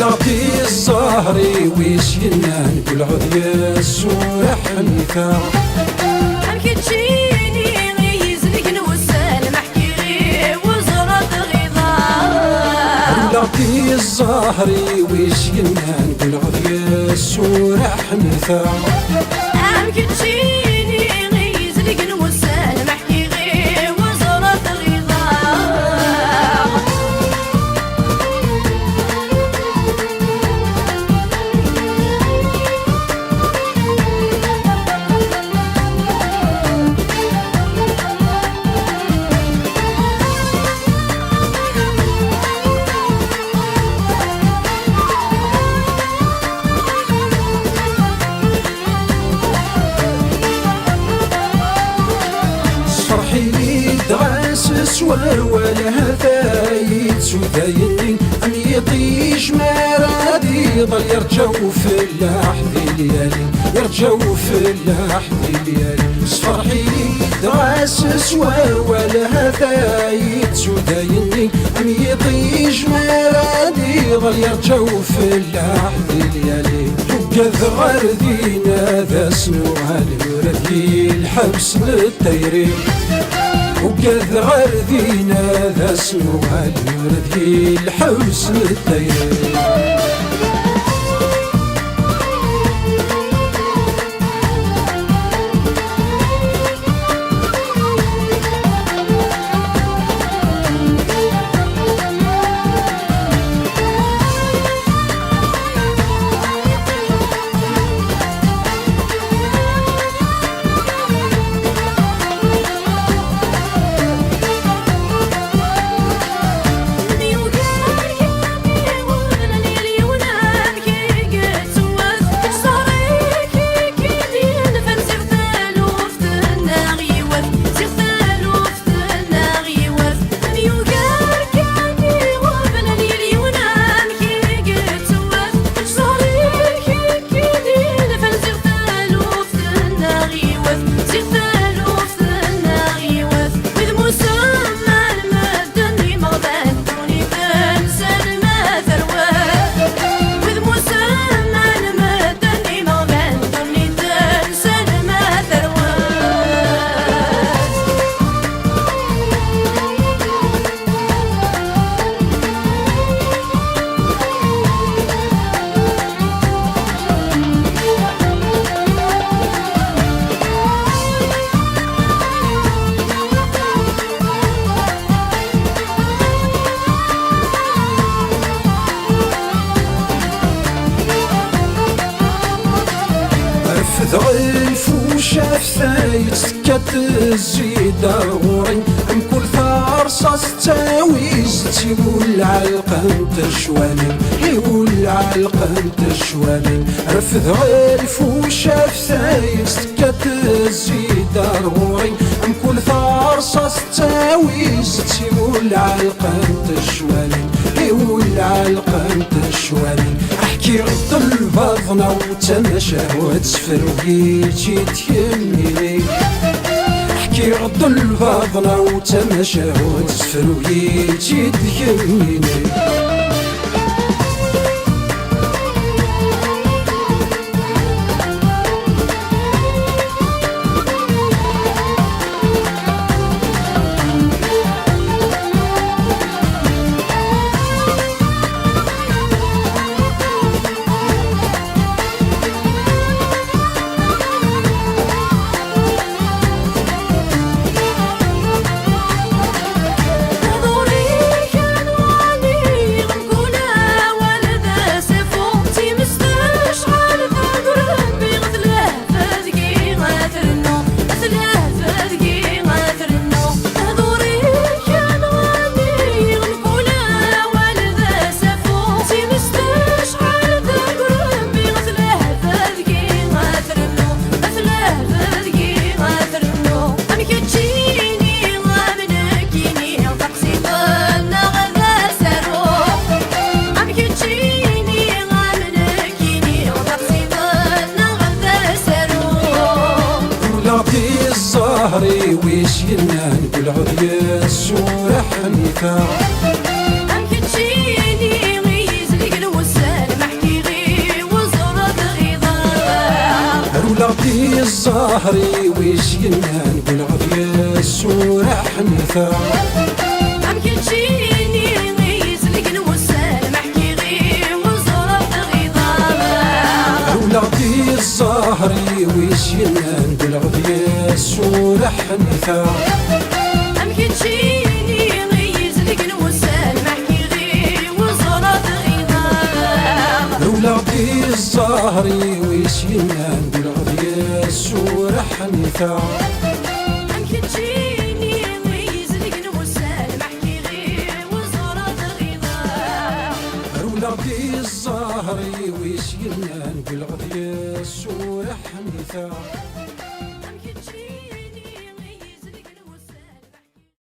لغتي الزهري ويش ينان كل عذيا السورة حنيفة أمكي تجيني غيزلك نوسال محكي غي وزرد غيظا لغتي الزهري ويش ينان كل عذيا السورة حنيفة أمكي تجيني غيزلك نوسال محكي غي وزرد غيظا سوار ولا فايت سودايتي أم يطيش ما رادي ضل يرجو في اللحظة ليالي يرجو في اللحظة ليالي صفرحي دراس سوار ولا فايت سودايتي أم يطيش ما رادي ضل يرجو في اللحظة ليالي وقذ غردينا ذا سنو هالمردي الحبس للطيري وقذ غردينا ذا سنو هالمردي الحبس للطيري ضعيف وشاف ثايت سكت الزيدة غوري ام كل ثارصة تاويز تيقول علقة تشوالي يقول علقة تشوالي رف ضعيف وشاف ثايت سكت الزيدة غوري ام كل ثارصة تاويز تيقول علقة تشوالي يقول علقة تشوالي احكي غد الباطنة وتمشى وتفروقيتي تيميني احكي غد الباطنة وتمشى وتفروقيتي تيميني ظهري ويش ينان بالعذية السورة حنيفة أم كتشيني غيز لي الوسام ولادي الزهري ويش ينان بالغدية السورح نثا عم كتجيني يزلق نوسال محكي غير وزرط غضاب ولادي الزهري ويش ينان بالغدية السورح نثا عم كتجيني يزلق نوسال محكي غير وزرط غضاب ولادي الزهري ويش ينان بالغدية السورح نثا عم كتجيني يزلق نوسال محكي غير وزرط غضاب ولادي الزهري ويش ينان بالغدية السورح نثا